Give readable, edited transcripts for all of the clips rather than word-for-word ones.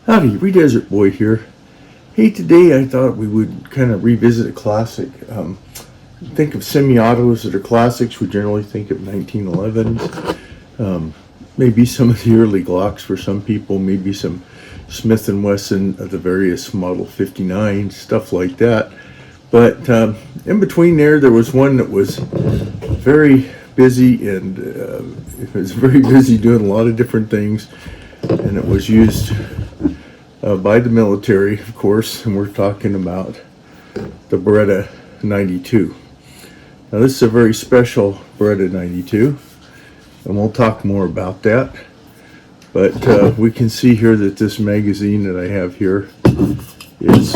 Howdy, Redesert Boy here. Hey, today I thought we would kind of revisit a classic. Think of semi-autos that are classics. We generally think of 1911s. Maybe some of the early Glocks for some people. Maybe some Smith & Wesson of the various Model 59, stuff like that. But in between there was one that was very busy, and it was very busy doing a lot of different things. And it was used by the military, of course, and we're talking about the Beretta 92. Now, this is a very special Beretta 92, and we'll talk more about that. But we can see here that this magazine that I have here is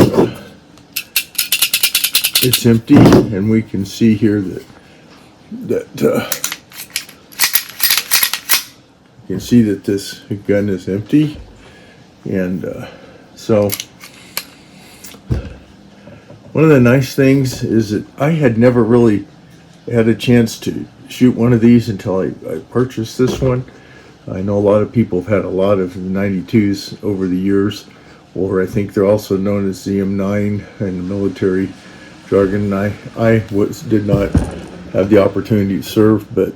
it's empty, and we can see here that you can see that this gun is empty. And so one of the nice things is that I had never really had a chance to shoot one of these until I purchased this one. I know a lot of people have had a lot of 92s over the years, or I think they're also known as ZM9 in the military jargon. I did not have the opportunity to serve, but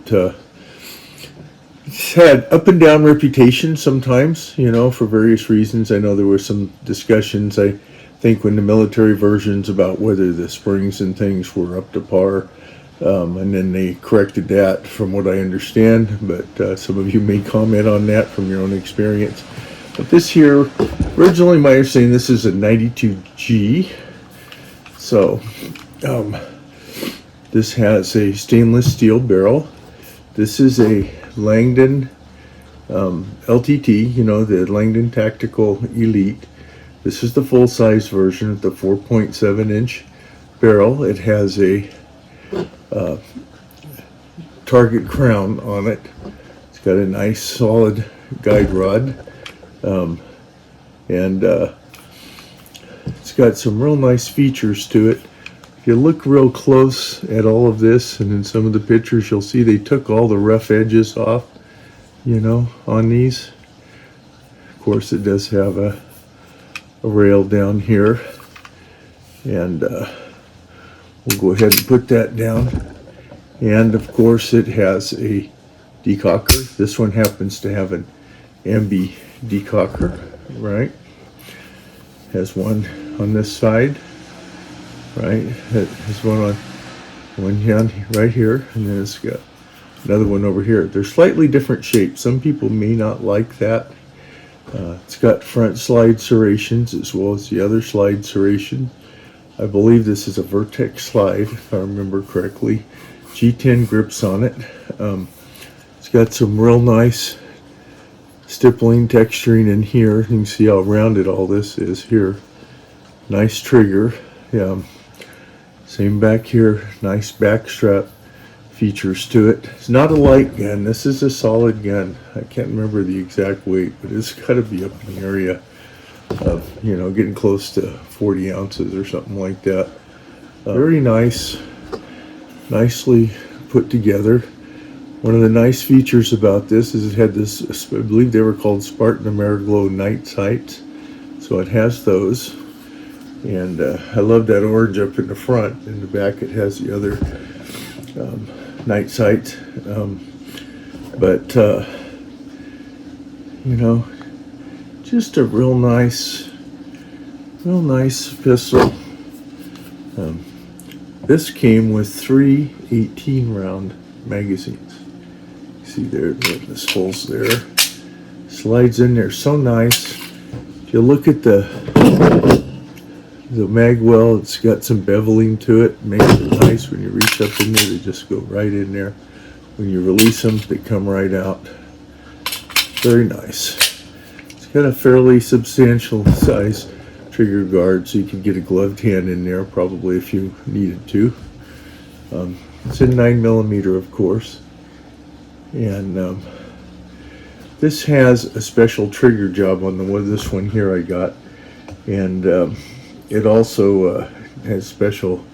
it's had up and down reputation sometimes, for various reasons. I know there were some discussions, I think, when the military versions about whether the springs and things were up to par, and then they corrected that from what I understand, but some of you may comment on that from your own experience. But this here, originally my understanding, this is a 92G. So this has a stainless steel barrel. This is a Langdon LTT, the Langdon Tactical Elite. This is the full-size version of the 4.7-inch barrel. It has a target crown on it. It's got a nice solid guide rod, and it's got some real nice features to it. If you look real close at all of this, and in some of the pictures, you'll see they took all the rough edges off, on these. Of course, it does have a rail down here, and we'll go ahead and put that down. And of course, it has a decocker. This one happens to have an ambi decocker, right? Has one on this side, right? It has one down right here, and then it's got another one over here. They're slightly different shapes. Some people may not like that. It's got front slide serrations as well as the other slide serration. I believe this is a Vertex slide, if I remember correctly. G10 grips on it. It's got some real nice stippling texturing in here. You can see how rounded all this is here. Nice trigger. Same back here. Nice back strap features to it. It's not a light gun. This is a solid gun. I can't remember the exact weight, but it's got to be up in the area of, getting close to 40 ounces or something like that. Very nice. Nicely put together. One of the nice features about this is it had this, I believe they were called Spartan Ameriglow night sights. So it has those. And I love that orange up in the front. In the back it has the other night sights. But just a real nice pistol. This came with 3 18-round magazines. See there, the holes there. Slides in there so nice. If you look at the mag well, it's got some beveling to it. Makes it nice when you reach up in there. They just go right in there. When you release them, they come right out. Very nice. It's got a fairly substantial size trigger guard, so you can get a gloved hand in there probably if you needed to. It's in 9mm, of course, and this has a special trigger job on this one here I got, and it also has special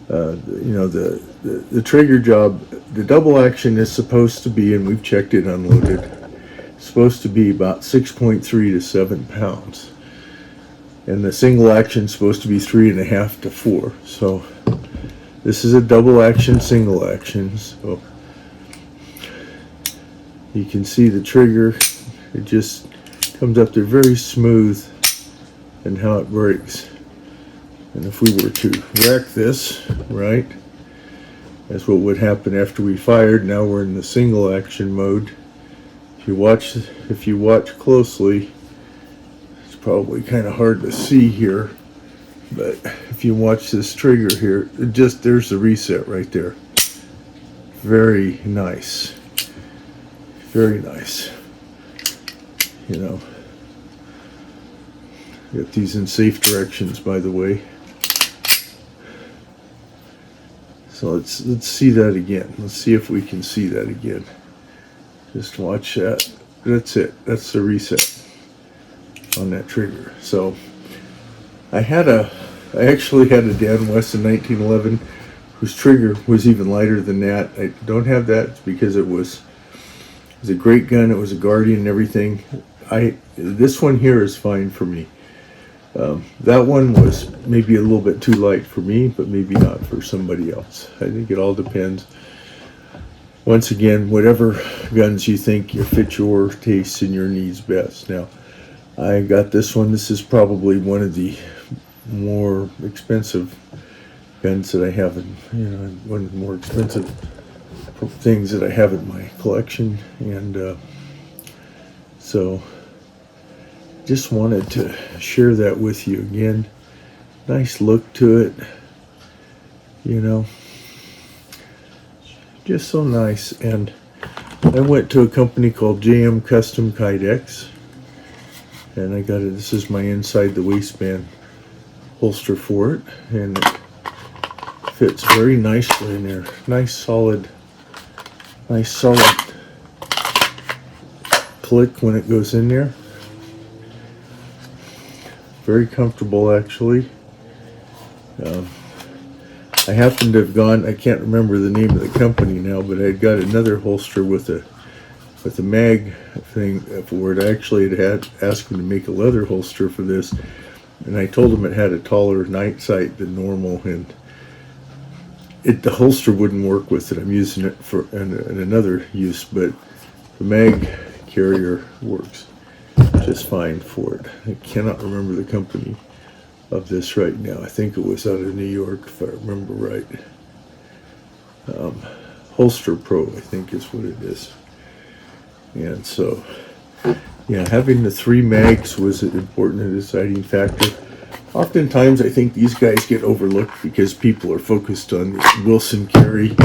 the trigger job. The double action is supposed to be, and we've checked it unloaded, supposed to be about 6.3 to 7 pounds. And the single action is supposed to be 3.5 to 4. So this is a double action, single action. So you can see the trigger, it just comes up there very smooth, and how it breaks. And if we were to rack this, right, that's what would happen after we fired. Now we're in the single action mode. If you watch closely, it's probably kind of hard to see here, but if you watch this trigger here, there's the reset right there. Very nice. Very nice. You know, got these in safe directions, by the way. So let's see that again. Let's see if we can see that again. Just watch that. That's it. That's the reset on that trigger. So I actually had a Dan Wesson 1911 whose trigger was even lighter than that. I don't have that because it was a great gun. It was a Guardian and everything. This one here is fine for me. That one was maybe a little bit too light for me, but maybe not for somebody else. I think it all depends. Once again, whatever guns you think fit your tastes and your needs best. Now, I got this one. This is probably one of the more expensive guns that I have one of the more expensive things that I have in my collection, and so just wanted to share that with you again. Nice look to it, you know, just so nice. And I went to a company called JM Custom Kydex, and I got it. This is my inside the waistband holster for it, and it fits very nicely in there. Nice solid click when it goes in there. Very comfortable, actually. I happen to have gone, I can't remember the name of the company now, but I got another holster with a mag thing for it. I actually had asked them to make a leather holster for this, and I told them it had a taller night sight than normal, and the holster wouldn't work with it. I'm using it for in another use, but the mag carrier works just fine for it. I cannot remember the company of this right now. I think it was out of New York, if I remember right. Holster Pro, I think is what it is. And so, yeah, having the 3 mags was an important deciding factor. Oftentimes, I think these guys get overlooked because people are focused on the Wilson carry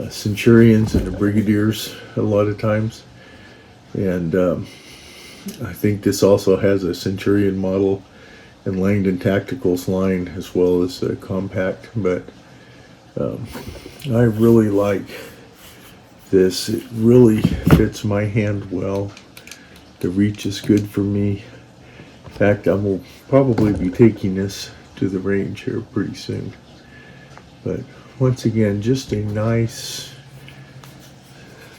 Centurions and the Brigadiers a lot of times. And I think this also has a Centurion model and Langdon Tacticals line as well as a compact. But I really like this. It really fits my hand well. The reach is good for me. In fact, I will probably be taking this to the range here pretty soon. But once again, just a nice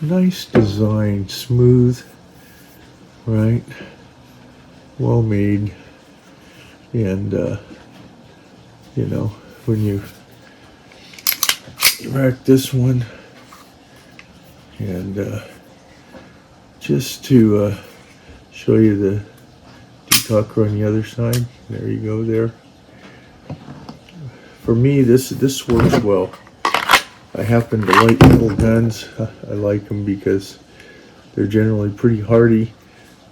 design, smooth, right? Well made. And you know, when you rack this one, and just to show you the decocker on the other side. There you go there. For me, this works well. I happen to like little guns. I like them because they're generally pretty hardy.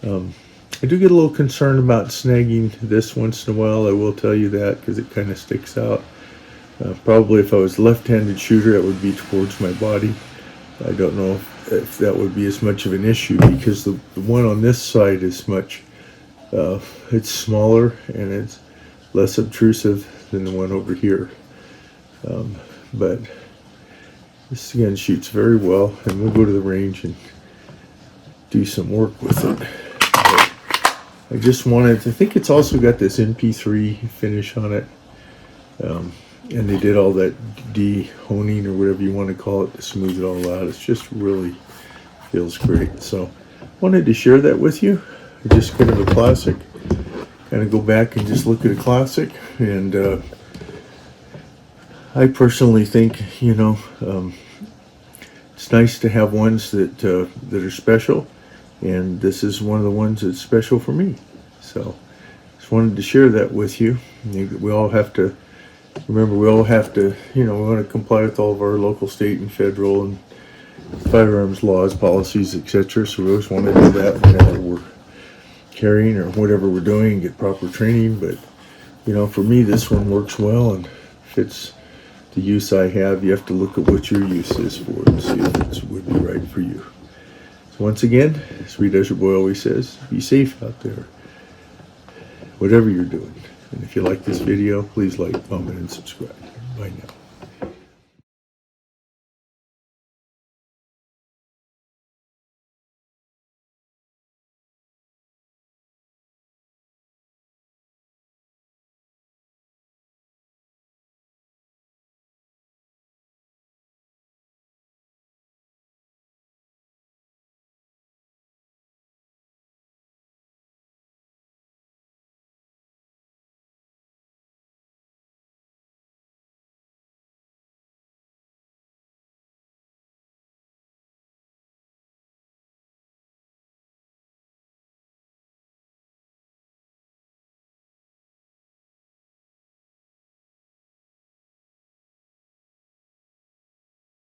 I do get a little concerned about snagging this once in a while, I will tell you that, because it kind of sticks out. Probably if I was a left-handed shooter, it would be towards my body. I don't know if that would be as much of an issue, because the one on this side is much, it's smaller and it's less obtrusive than the one over here. But this again shoots very well, and we'll go to the range and do some work with it. I just wanted to, I think it's also got this MP3 finish on it. And they did all that de-honing or whatever you want to call it to smooth it all out. It just really feels great. So wanted to share that with you. Just kind of a classic. Kind of go back and just look at a classic. And I personally think, you know, it's nice to have ones that that are special. And this is one of the ones that's special for me. So just wanted to share that with you. We all have to remember, we all have to, you know, we want to comply with all of our local, state, and federal and firearms laws, policies, etc. So we always want to do that whenever we're carrying or whatever we're doing, get proper training. But you know, for me, this one works well and fits the use I have. You have to look at what your use is for it and see if it would be right for you. So once again, Sweet Desert Boy always says, be safe out there, whatever you're doing. And if you like this video, please like, comment, and subscribe. Bye now.